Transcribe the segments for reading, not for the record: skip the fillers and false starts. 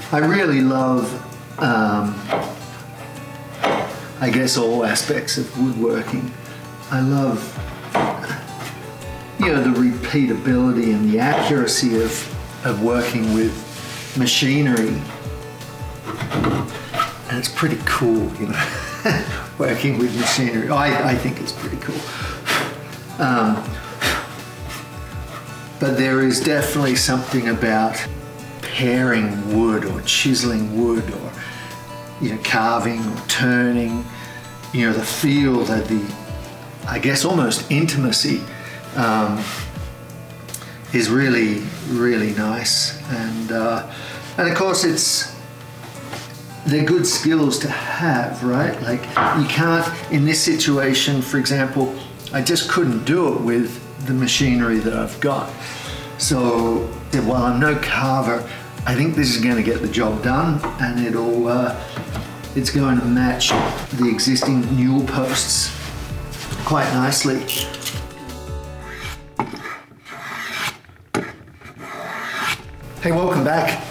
I really love, I guess, all aspects of woodworking. I love, you know, the repeatability and the accuracy of working with machinery. And it's pretty cool, you know, working with machinery. I think it's pretty cool. But there is definitely something about paring wood or chiseling wood or, you know, carving or turning, you know, the feel, that the, I guess, almost intimacy is really, really nice. And of course they're good skills to have, right? Like, you can't, in this situation, for example, I just couldn't do it with the machinery that I've got. So while I'm no carver, I think this is going to get the job done, and it's going to match the existing Newel posts quite nicely. Hey, welcome back.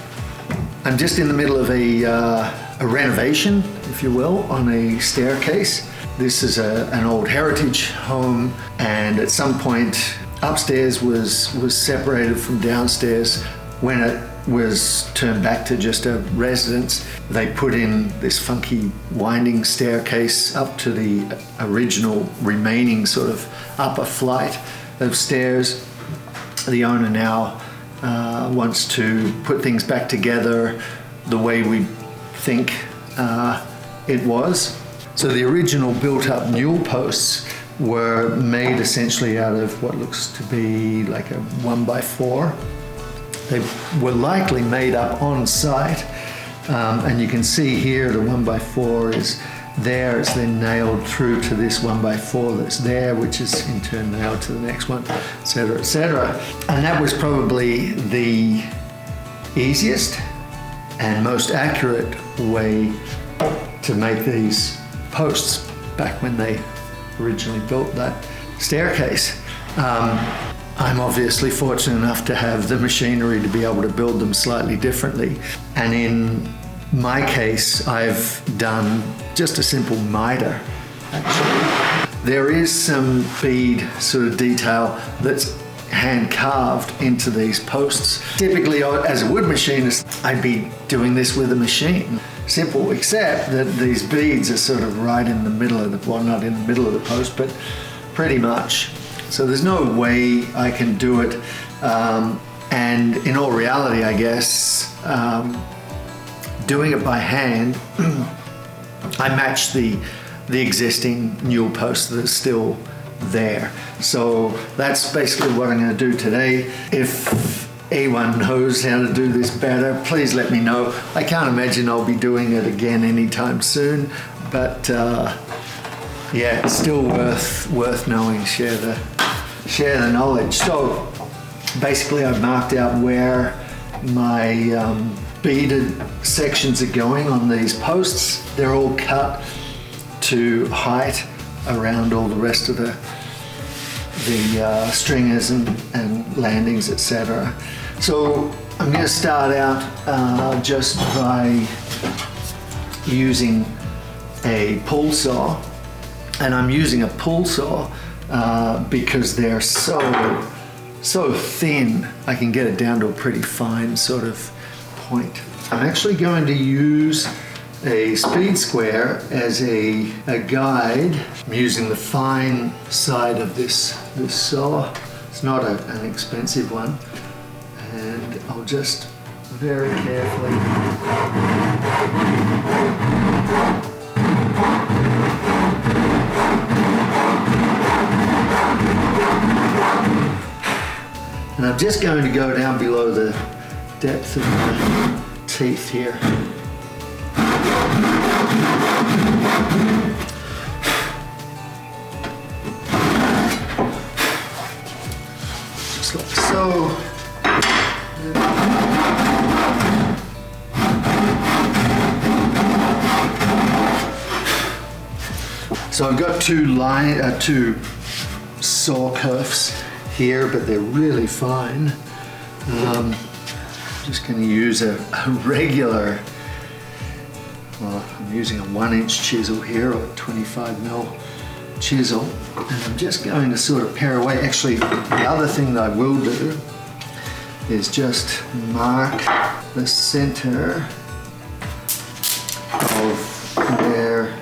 I'm just in the middle of a renovation, if you will, on a staircase. This is an old heritage home, and at some point upstairs was separated from downstairs. When it was turned back to just a residence, they put in this funky winding staircase up to the original remaining sort of upper flight of stairs. The owner now wants to put things back together the way we think it was. So the original built-up Newel posts were made essentially out of what looks to be like a 1x4. They were likely made up on site, and you can see here the 1x4 is there. It's then nailed through to this 1x4 that's there, which is in turn nailed to the next one, etc., etc. And that was probably the easiest and most accurate way to make these posts back when they originally built that staircase. I'm obviously fortunate enough to have the machinery to be able to build them slightly differently. And in my case, I've done just a simple miter, actually. There is some bead sort of detail that's hand carved into these posts. Typically, as a wood machinist, I'd be doing this with a machine. Simple, except that these beads are sort of right in the middle of the, well, not in the middle of the post, but pretty much. So there's no way I can do it. And in all reality, I guess, doing it by hand, I match the existing Newel post that's still there. So that's basically what I'm going to do today. If anyone knows how to do this better, please let me know. I can't imagine I'll be doing it again anytime soon, but yeah, it's still worth knowing. Share the knowledge. So basically, I've marked out where my beaded sections are going on these posts. They're all cut to height around all the rest of the stringers and landings, etc. So I'm going to start out just by using a pull saw, and I'm using a pull saw because they're so thin. I can get it down to a pretty fine sort of point. I'm actually going to use a speed square as a guide. I'm using the fine side of this saw. It's not an expensive one, and I'll just very carefully and I'm just going to go down below the depth of the teeth here. Just like so. So I've got two saw cuffs here, but they're really fine. just going to use a regular, well, I'm using a 1-inch chisel here, or a 25mm chisel, and I'm just going to sort of pare away. Actually, the other thing that I will do is just mark the center of where,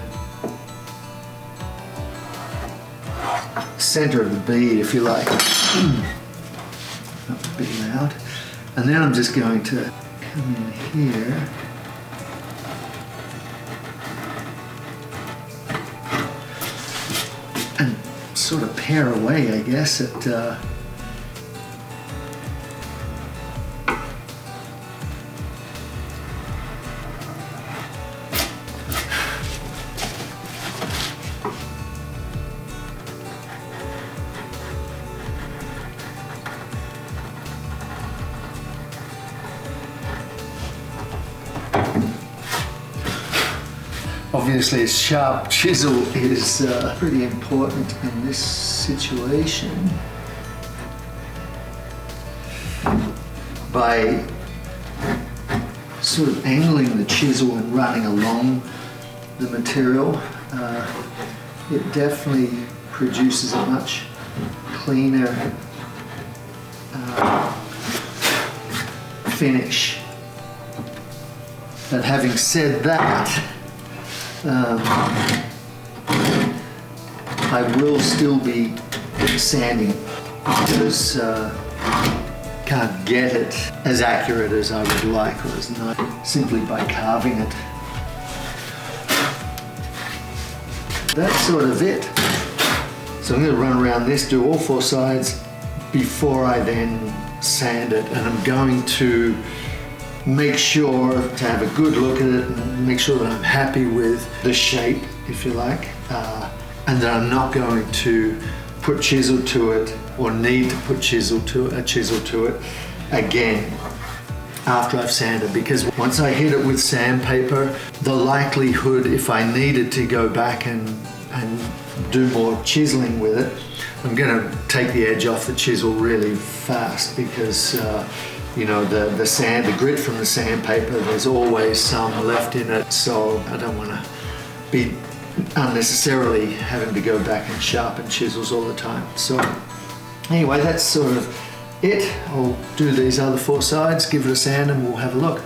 center of the bead, if you like. Not a bit loud. And then I'm just going to come in here and sort of pare away, I guess, at obviously a sharp chisel is pretty important in this situation. By sort of angling the chisel and running along the material, it definitely produces a much cleaner finish. But having said that, I will still be sanding because can't get it as accurate as I would like, or as not simply by carving it. That's sort of it. So I'm going to run around this, do all 4 sides before I then sand it, and I'm going to make sure to have a good look at it and make sure that I'm happy with the shape, if you like, and that I'm not going to put chisel to it or need to put a chisel to it again after I've sanded, because once I hit it with sandpaper, the likelihood, if I needed to go back and do more chiseling with it, I'm going to take the edge off the chisel really fast, because you know, the sand, the grit from the sandpaper, there's always some left in it, so I don't want to be unnecessarily having to go back and sharpen chisels all the time. So anyway, that's sort of it. I'll do these other 4 sides, give it a sand, and we'll have a look.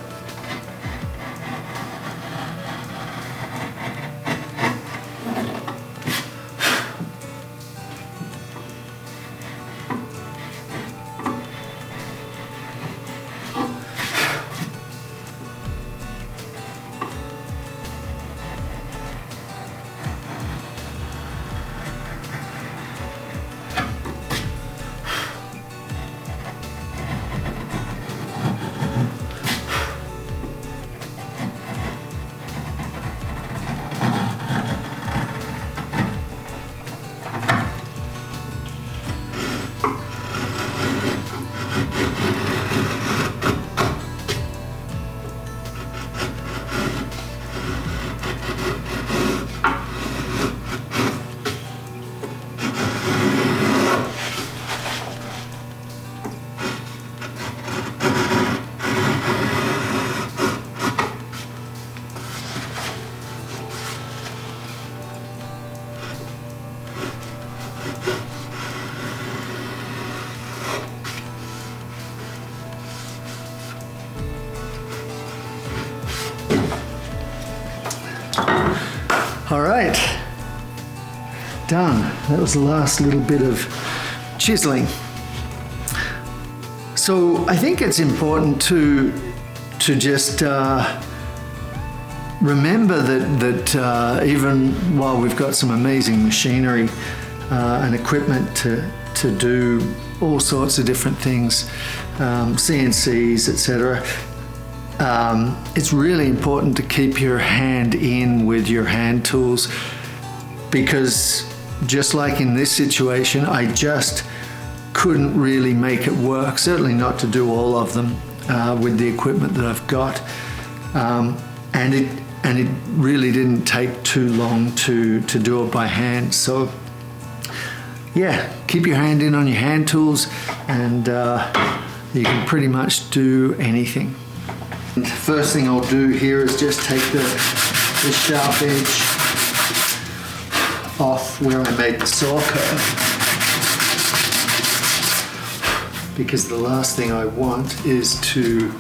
All right, done. That was the last little bit of chiseling. So I think it's important to just remember that even while we've got some amazing machinery and equipment to do all sorts of different things, CNCs, etc., it's really important to keep your hand in with your hand tools, because just like in this situation, I just couldn't really make it work, certainly not to do all of them with the equipment that I've got, and it really didn't take too long to do it by hand. So yeah, keep your hand in on your hand tools, and You can pretty much do anything. And first thing I'll do here is just take the sharp edge off where I made the saw curve, because the last thing I want is to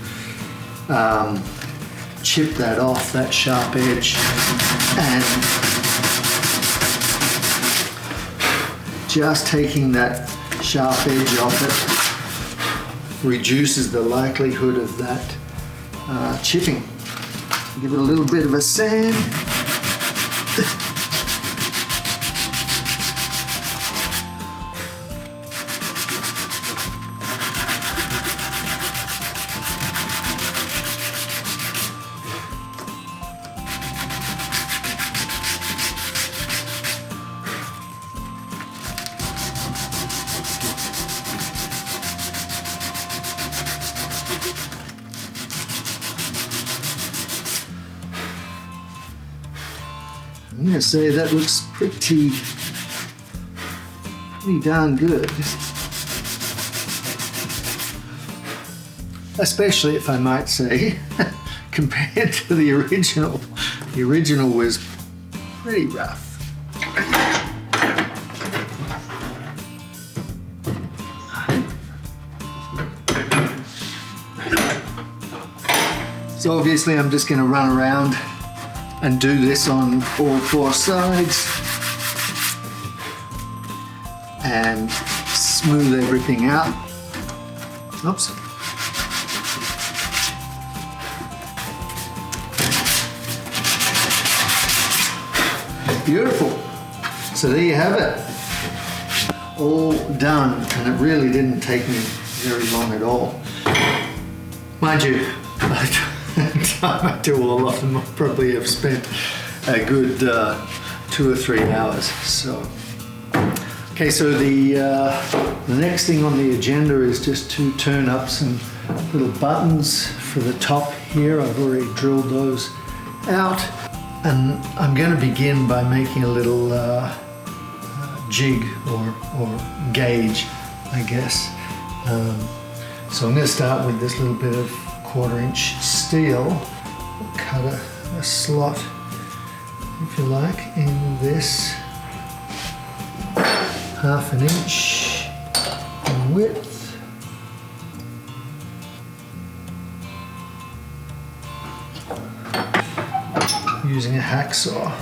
chip that off, that sharp edge, and just taking that sharp edge off it reduces the likelihood of that chipping. Give it a little bit of a sand. I'm going to say that looks pretty darn good. Especially, if I might say, compared to the original. The original was pretty rough. So obviously I'm just going to run around and do this on all four sides and smooth everything out. Oops. Beautiful. So there you have it. All done, and it really didn't take me very long at all. Mind you, by the time I do all of them, I probably have spent a good 2 or 3 hours. So, okay, so the next thing on the agenda is just to turn up some little buttons for the top here. I've already drilled those out, and I'm going to begin by making a little jig or gauge, I guess. So I'm going to start with this little bit of 1/4 inch steel. Cut a slot, if you like, in this 1/2 inch in width. Using a hacksaw.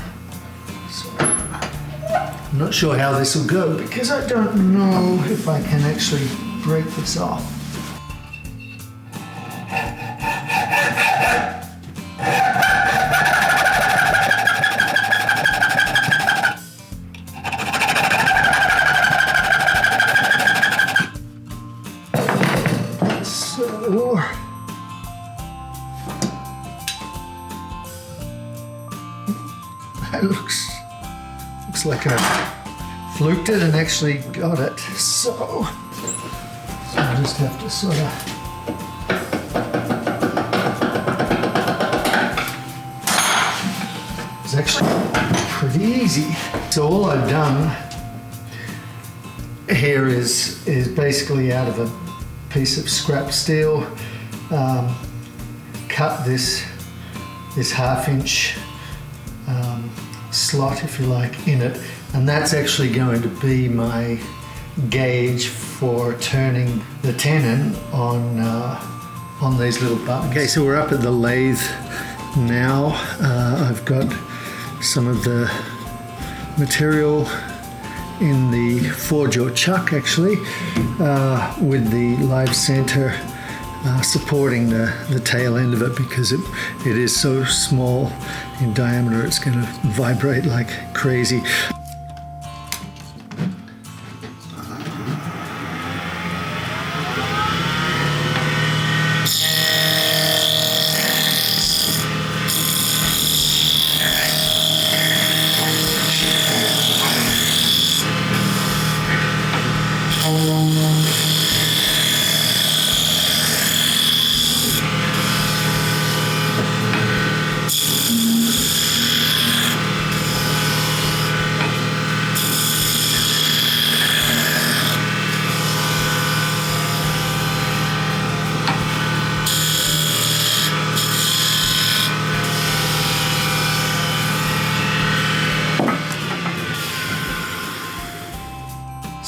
So I'm not sure how this will go because I don't know if I can actually break this off. So that looks like I fluked it and actually got it. So I just have to sort of it's actually pretty easy. So all I've done here is basically out of a piece of scrap steel, cut this 1/2 inch slot, if you like, in it, and that's actually going to be my gauge for turning the tenon on these little buttons. Okay, so we're up at the lathe now. I've got some of the material in the forge or chuck, actually, with the live center supporting the tail end of it, because it is so small in diameter, it's going to vibrate like crazy.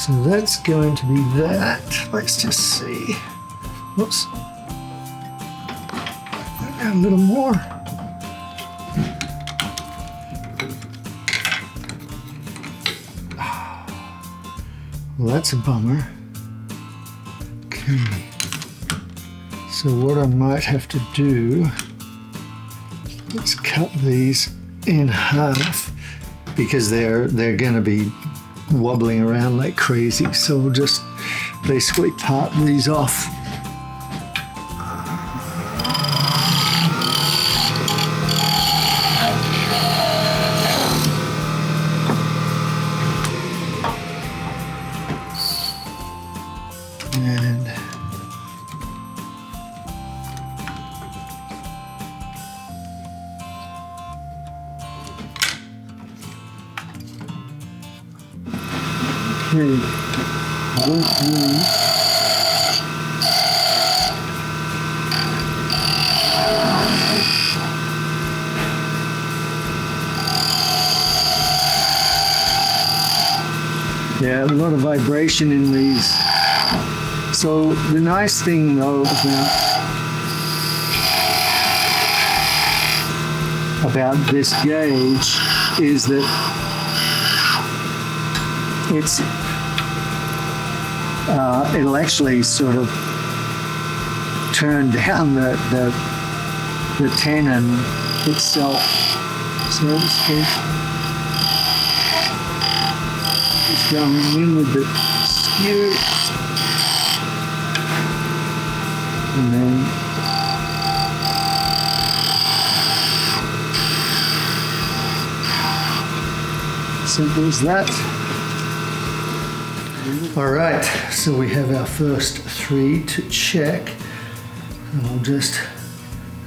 So that's going to be that. Let's just see. Whoops. A little more. Well, that's a bummer. Okay. So what I might have to do, let's cut these in half because they're going to be wobbling around like crazy. So we'll just basically part these off. And okay, yeah, a lot of vibration in these. So the nice thing though about this gauge is that it'll actually sort of turn down the tenon itself, so to speak. Just going in with the skew. And then simple as that. All right, so we have our first 3 to check, and we'll just,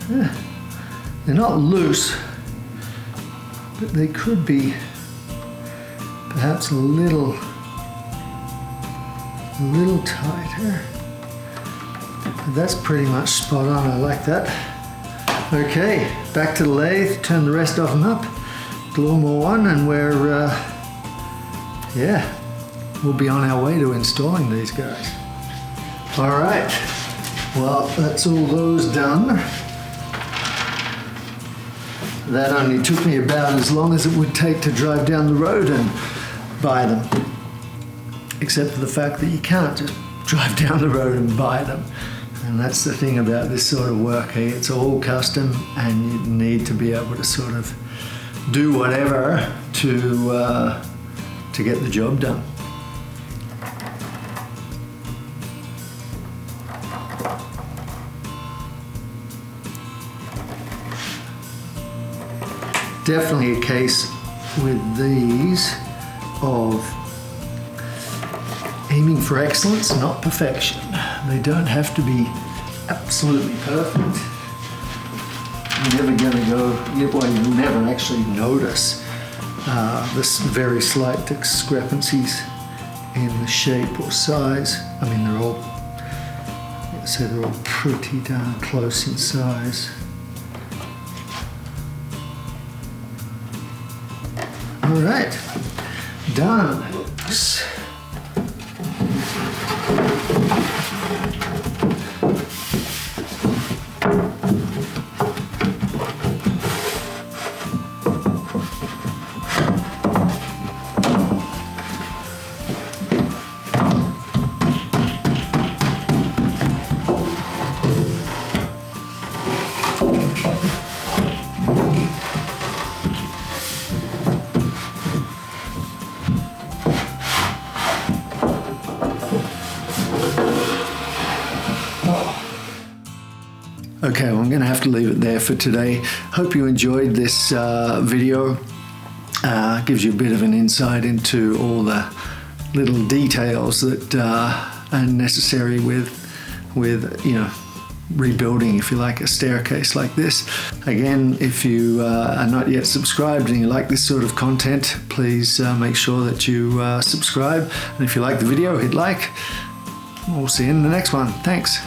they're not loose, but they could be perhaps a little tighter. But that's pretty much spot on, I like that. Okay, back to the lathe, turn the rest of them up, glue them all on, and we're, yeah, we'll be on our way to installing these guys. All right, well, that's all those done. That only took me about as long as it would take to drive down the road and buy them. Except for the fact that you can't just drive down the road and buy them. And that's the thing about this sort of work, hey? It's all custom and you need to be able to sort of do whatever to get the job done. Definitely a case with these of aiming for excellence, not perfection. They don't have to be absolutely perfect. You're never going to go, well, you'll never actually notice this very slight discrepancies in the shape or size. I mean, they're all, let's say they're all pretty darn close in size. All right, done. Okay, well, I'm going to have to leave it there for today. Hope you enjoyed this video. Gives you a bit of an insight into all the little details that are necessary with you know, rebuilding, if you like, a staircase like this. Again, if you are not yet subscribed and you like this sort of content, please make sure that you subscribe. And if you like the video, hit like. We'll see you in the next one. Thanks.